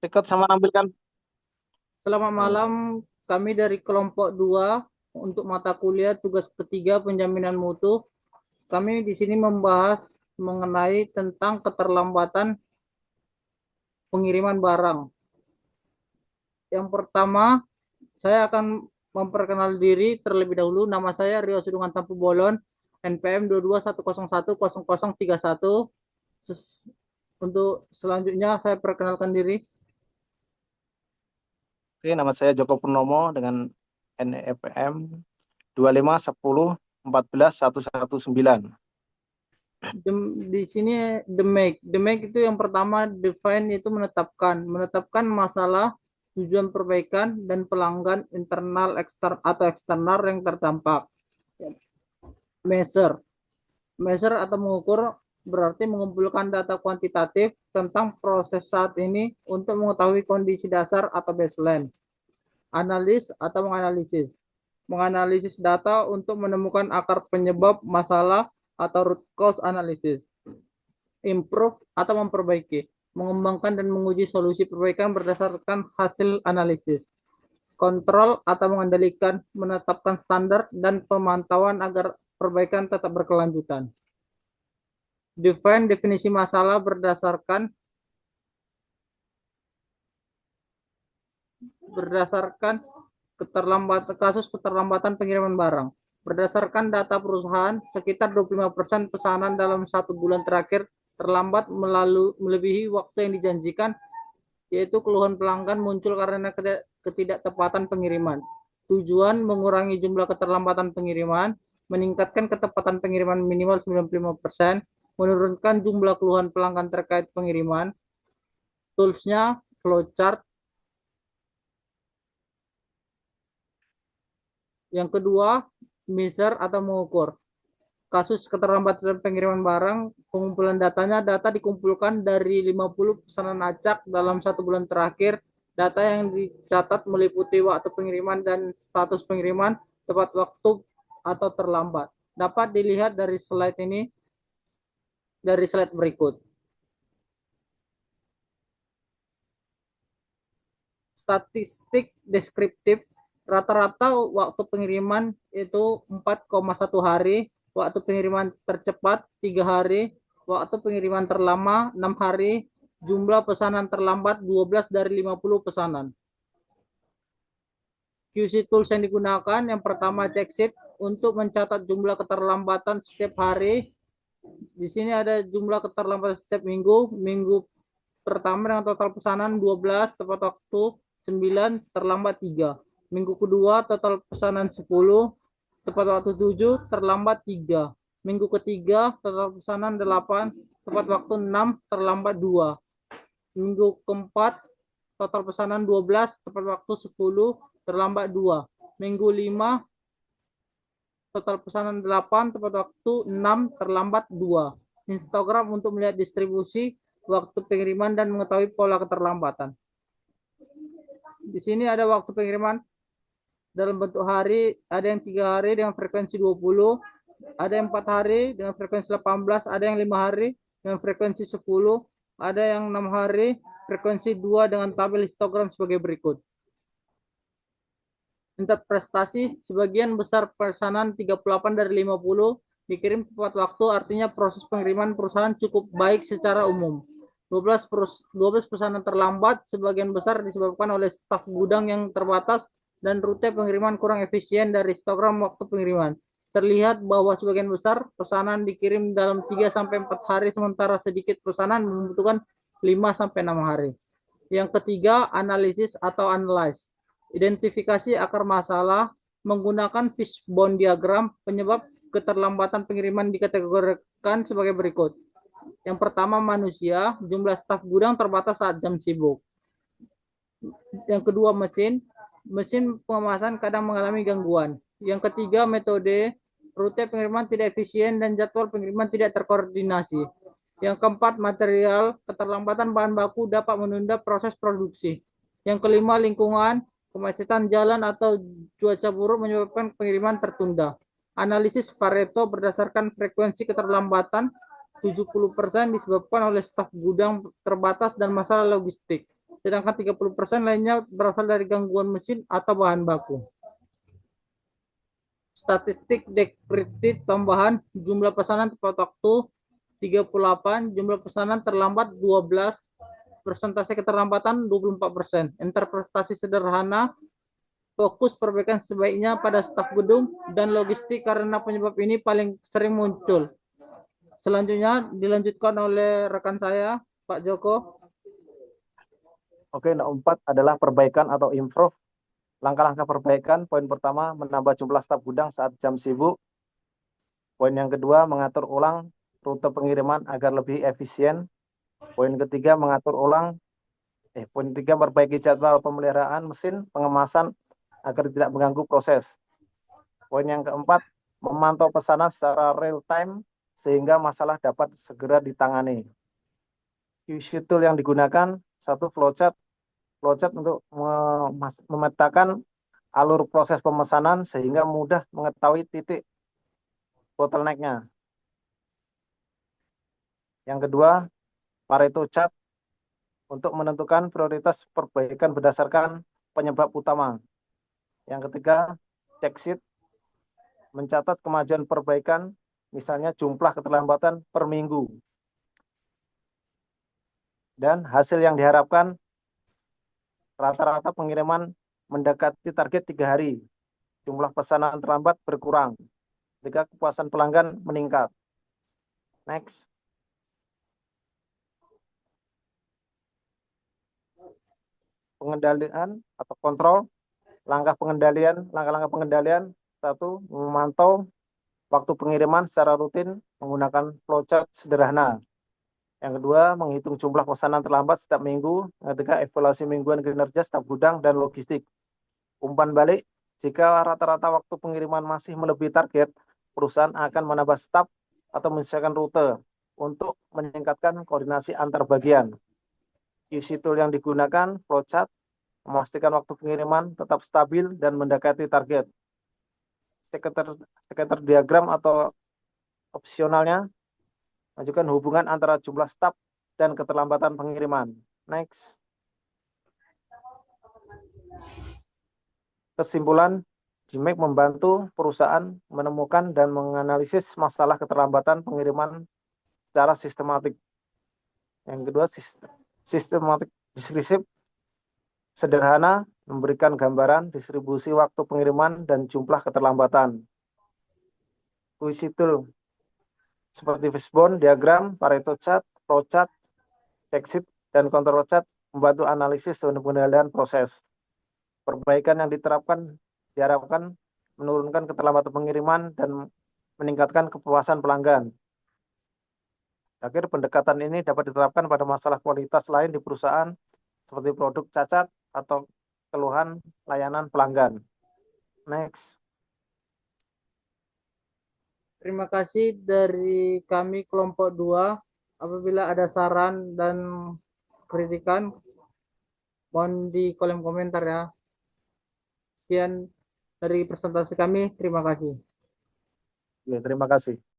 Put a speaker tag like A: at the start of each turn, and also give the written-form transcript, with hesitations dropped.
A: Record sama nampilkan.
B: Selamat malam, kami dari kelompok 2 untuk mata kuliah tugas ketiga penjaminan mutu. Kami di sini membahas mengenai tentang keterlambatan pengiriman barang. Yang pertama, saya akan memperkenal diri terlebih dahulu. Nama saya Rio Sudungan Tampu Bolon, NPM 2210100031. Untuk selanjutnya saya perkenalkan diri.
A: Oke, nama saya Joko Purnomo dengan NEPM 2510141119.
B: Di sini the make itu yang pertama, define itu menetapkan masalah, tujuan perbaikan dan pelanggan internal eksternal yang terdampak. Measure measure atau mengukur berarti mengumpulkan data kuantitatif tentang proses saat ini untuk mengetahui kondisi dasar atau baseline. Analis atau menganalisis data untuk menemukan akar penyebab masalah atau root cause analysis. Improve atau memperbaiki, mengembangkan dan menguji solusi perbaikan berdasarkan hasil analisis. Kontrol atau mengendalikan, menetapkan standar dan pemantauan agar perbaikan tetap berkelanjutan. Define definisi masalah berdasarkan kasus keterlambatan pengiriman barang. Berdasarkan data perusahaan, sekitar 25% pesanan dalam 1 bulan terakhir terlambat melebihi waktu yang dijanjikan, yaitu keluhan pelanggan muncul karena ketidaktepatan pengiriman. Tujuan mengurangi jumlah keterlambatan pengiriman, meningkatkan ketepatan pengiriman minimal 95%, menurunkan jumlah keluhan pelanggan terkait pengiriman. Toolsnya flowchart. Yang kedua, measure atau mengukur. Kasus keterlambatan pengiriman barang, pengumpulan data dikumpulkan dari 50 pesanan acak dalam 1 bulan terakhir. Data yang dicatat meliputi waktu pengiriman dan status pengiriman, tepat waktu atau terlambat. Dapat dilihat dari slide berikut. Statistik deskriptif, rata-rata waktu pengiriman itu 4,1 hari, waktu pengiriman tercepat 3 hari, waktu pengiriman terlama 6 hari, jumlah pesanan terlambat 12 dari 50 pesanan. QC tools yang digunakan, yang pertama checksheet untuk mencatat jumlah keterlambatan setiap hari. Di sini ada jumlah keterlambatan setiap minggu. Minggu pertama dengan total pesanan 12, tepat waktu 9, terlambat 3. Minggu kedua total pesanan 10, tepat waktu 7, terlambat 3. Minggu ketiga total pesanan 8, tepat waktu 6, terlambat 2. Minggu keempat total pesanan 12, tepat waktu 10, terlambat 2. Minggu 5 total pesanan 8, tepat waktu 6, terlambat 2. Histogram untuk melihat distribusi waktu pengiriman dan mengetahui pola keterlambatan. Di sini ada waktu pengiriman dalam bentuk hari, ada yang 3 hari dengan frekuensi 20, ada yang 4 hari dengan frekuensi 18, ada yang 5 hari dengan frekuensi 10, ada yang 6 hari frekuensi 2 dengan tabel histogram sebagai berikut. Interpretasi, sebagian besar pesanan 38 dari 50 dikirim tepat waktu, artinya proses pengiriman perusahaan cukup baik secara umum. 12 pesanan terlambat, sebagian besar disebabkan oleh staf gudang yang terbatas dan rute pengiriman kurang efisien dari histogram waktu pengiriman. Terlihat bahwa sebagian besar pesanan dikirim dalam 3-4 hari, sementara sedikit pesanan membutuhkan 5-6 hari. Yang ketiga, analisis atau analyze. Identifikasi akar masalah menggunakan fishbone diagram. Penyebab keterlambatan pengiriman dikategorikan sebagai berikut. Yang pertama, manusia, jumlah staf gudang terbatas saat jam sibuk. Yang kedua, mesin pengemasan kadang mengalami gangguan. Yang ketiga, metode, rute pengiriman tidak efisien dan jadwal pengiriman tidak terkoordinasi. Yang keempat, material, keterlambatan bahan baku dapat menunda proses produksi. Yang kelima, lingkungan, kemacetan jalan atau cuaca buruk menyebabkan pengiriman tertunda. Analisis Pareto berdasarkan frekuensi keterlambatan 70% disebabkan oleh staf gudang terbatas dan masalah logistik. sedangkan 30% lainnya berasal dari gangguan mesin atau bahan baku. Statistik dekredit tambahan, jumlah pesanan tepat waktu 38, jumlah pesanan terlambat 12, persentase keterlambatan 24%. Interpretasi sederhana, fokus perbaikan sebaiknya pada staf gedung dan logistik karena penyebab ini paling sering muncul. Selanjutnya dilanjutkan oleh rekan saya, Pak Joko.
A: Oke, nomor 4 adalah perbaikan atau improve. Langkah-langkah perbaikan, poin pertama, menambah jumlah staf gudang saat jam sibuk. Poin yang kedua, mengatur ulang rute pengiriman agar lebih efisien. Poin ketiga, poin ketiga, perbaiki jadwal pemeliharaan mesin pengemasan agar tidak mengganggu proses. Poin yang keempat, memantau pesanan secara real time sehingga masalah dapat segera ditangani. QC tool yang digunakan, satu flowchart untuk memetakan alur proses pemesanan sehingga mudah mengetahui titik bottleneck-nya. Yang kedua, Pareto chart untuk menentukan prioritas perbaikan berdasarkan penyebab utama. Yang ketiga, check sheet mencatat kemajuan perbaikan, misalnya jumlah keterlambatan per minggu. Dan hasil yang diharapkan, rata-rata pengiriman mendekati target 3 hari. Jumlah pesanan terlambat berkurang ketika kepuasan pelanggan meningkat. Next. Pengendalian atau kontrol. Langkah-langkah pengendalian. Satu, memantau waktu pengiriman secara rutin menggunakan flowchart sederhana. Yang kedua, menghitung jumlah pesanan terlambat setiap minggu. Ketiga, evaluasi mingguan kinerja staf gudang dan logistik. Umpan balik, jika rata-rata waktu pengiriman masih melebihi target, perusahaan akan menambah staf atau menyesuaikan rute untuk meningkatkan koordinasi antar bagian. QC tool yang digunakan, flowchart, memastikan waktu pengiriman tetap stabil dan mendekati target. Scatter diagram atau opsionalnya, menunjukkan hubungan antara jumlah staf dan keterlambatan pengiriman. Next. Kesimpulan, GMAC membantu perusahaan menemukan dan menganalisis masalah keterlambatan pengiriman secara sistematik. Yang kedua, sistematik deskripsi sederhana, memberikan gambaran distribusi waktu pengiriman dan jumlah keterlambatan. QC tool seperti fishbone, diagram, Pareto chart, flowchart, check sheet, dan control chart membantu analisis dan pengendalian proses. Perbaikan yang diharapkan menurunkan keterlambatan pengiriman dan meningkatkan kepuasan pelanggan. Akhir pendekatan ini dapat diterapkan pada masalah kualitas lain di perusahaan seperti produk cacat atau keluhan layanan pelanggan. Next.
B: Terima kasih dari kami kelompok 2. Apabila ada saran dan kritikan, mohon di kolom komentar ya. Sekian dari presentasi kami. Terima kasih.
A: Ya, terima kasih.